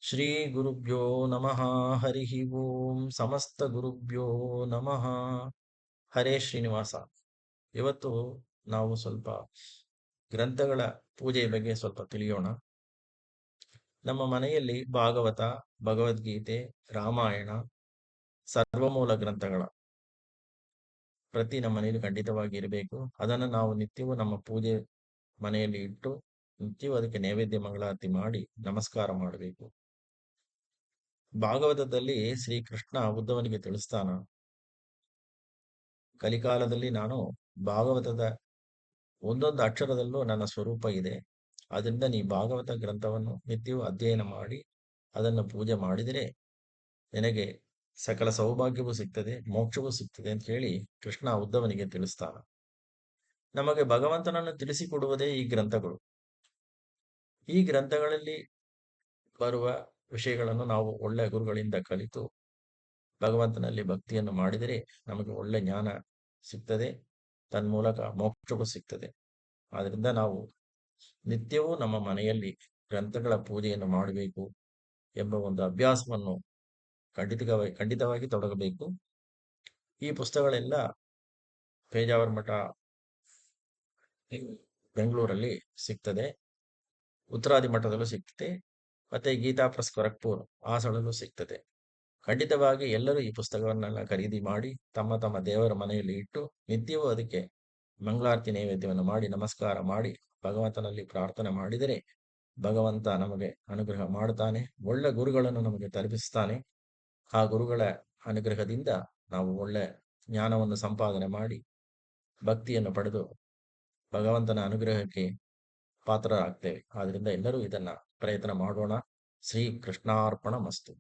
ಶ್ರೀ ಗುರುಭ್ಯೋ ನಮಃ. ಹರಿ ಓಂ. ಸಮಸ್ತ ಗುರುಭ್ಯೋ ನಮಃ. ಹರೇ ಶ್ರೀನಿವಾಸ. ಇವತ್ತು ನಾವು ಸ್ವಲ್ಪ ಗ್ರಂಥಗಳ ಪೂಜೆಯ ಬಗ್ಗೆ ಸ್ವಲ್ಪ ತಿಳಿಯೋಣ. ನಮ್ಮ ಮನೆಯಲ್ಲಿ ಭಾಗವತ, ಭಗವದ್ಗೀತೆ, ರಾಮಾಯಣ, ಸರ್ವಮೂಲ ಗ್ರಂಥಗಳ ಪ್ರತಿ ನಮ್ಮ ಮನೆಯಲ್ಲಿ ಖಂಡಿತವಾಗಿ ಇರಬೇಕು. ಅದನ್ನು ನಾವು ನಿತ್ಯವೂ ನಮ್ಮ ಪೂಜೆ ಮನೆಯಲ್ಲಿ ಇಟ್ಟು ನಿತ್ಯವೂ ಅದಕ್ಕೆ ನೈವೇದ್ಯ ಮಂಗಳಾರತಿ ಮಾಡಿ ನಮಸ್ಕಾರ ಮಾಡಬೇಕು. ಭಾಗವತದಲ್ಲಿ ಶ್ರೀಕೃಷ್ಣ ಉದ್ಧವನಿಗೆ ತಿಳಿಸ್ತಾನ, ಕಲಿಕಾಲದಲ್ಲಿ ನಾನು ಭಾಗವತದ ಒಂದೊಂದು ಅಕ್ಷರದಲ್ಲೂ ನನ್ನ ಸ್ವರೂಪ ಇದೆ. ಆದ್ದರಿಂದ ನೀ ಭಾಗವತ ಗ್ರಂಥವನ್ನು ನಿತ್ಯವೂ ಅಧ್ಯಯನ ಮಾಡಿ ಅದನ್ನು ಪೂಜೆ ಮಾಡಿದರೆ ನಿನಗೆ ಸಕಲ ಸೌಭಾಗ್ಯವೂ ಸಿಗ್ತದೆ, ಮೋಕ್ಷವೂ ಸಿಗ್ತದೆ ಅಂತ ಹೇಳಿ ಕೃಷ್ಣ ಉದ್ಧವನಿಗೆ ತಿಳಿಸ್ತಾನ. ನಮಗೆ ಭಗವಂತನನ್ನು ತಿಳಿಸಿಕೊಡುವುದೇ ಈ ಗ್ರಂಥಗಳು. ಈ ಗ್ರಂಥಗಳಲ್ಲಿ ಬರುವ ವಿಷಯಗಳನ್ನು ನಾವು ಒಳ್ಳೆಯ ಗುರುಗಳಿಂದ ಕಲಿತು ಭಗವಂತನಲ್ಲಿ ಭಕ್ತಿಯನ್ನು ಮಾಡಿದರೆ ನಮಗೆ ಒಳ್ಳೆ ಜ್ಞಾನ ಸಿಗ್ತದೆ, ತನ್ಮೂಲಕ ಮೋಕ್ಷವೂ ಸಿಗ್ತದೆ. ಆದ್ದರಿಂದ ನಾವು ನಿತ್ಯವೂ ನಮ್ಮ ಮನೆಯಲ್ಲಿ ಗ್ರಂಥಗಳ ಪೂಜೆಯನ್ನು ಮಾಡಬೇಕು ಎಂಬ ಒಂದು ಅಭ್ಯಾಸವನ್ನು ಖಂಡಿತವಾಗಿ ತೊಡಗಬೇಕು. ಈ ಪುಸ್ತಕಗಳೆಲ್ಲ ಪೇಜಾವರ ಮಠ ಬೆಂಗಳೂರಲ್ಲಿ ಸಿಗ್ತದೆ, ಉತ್ತರಾದಿ ಮಠದಲ್ಲೂ ಸಿಗ್ತದೆ, ಮತ್ತೆ ಗೀತಾ ಪ್ರೆಸ್ ಖರಗ್ಪುರ್ ಹಾಸನಲ್ಲೂ ಸಿಗ್ತದೆ. ಖಂಡಿತವಾಗಿ ಎಲ್ಲರೂ ಈ ಪುಸ್ತಕವನ್ನೆಲ್ಲ ಖರೀದಿ ಮಾಡಿ ತಮ್ಮ ತಮ್ಮ ದೇವರ ಮನೆಯಲ್ಲಿ ಇಟ್ಟು ನಿತ್ಯವೂ ಅದಕ್ಕೆ ಮಂಗಳಾರತಿ ನೈವೇದ್ಯವನ್ನು ಮಾಡಿ ನಮಸ್ಕಾರ ಮಾಡಿ ಭಗವಂತನಲ್ಲಿ ಪ್ರಾರ್ಥನೆ ಮಾಡಿದರೆ ಭಗವಂತ ನಮಗೆ ಅನುಗ್ರಹ ಮಾಡುತ್ತಾನೆ, ಒಳ್ಳೆ ಗುರುಗಳನ್ನು ನಮಗೆ ತಲುಪಿಸ್ತಾನೆ. ಆ ಗುರುಗಳ ಅನುಗ್ರಹದಿಂದ ನಾವು ಒಳ್ಳೆ ಜ್ಞಾನವನ್ನು ಸಂಪಾದನೆ ಮಾಡಿ ಭಕ್ತಿಯನ್ನು ಪಡೆದು ಭಗವಂತನ ಅನುಗ್ರಹಕ್ಕೆ ಪಾತ್ರರಾಗ್ತೇವೆ. ಆದ್ರಿಂದ ಎಲ್ಲರೂ ಇದನ್ನ ಪ್ರಯತ್ನ ಮಾಡೋಣ. ಶ್ರೀ ಕೃಷ್ಣಾರ್ಪಣ ಮಸ್ತು.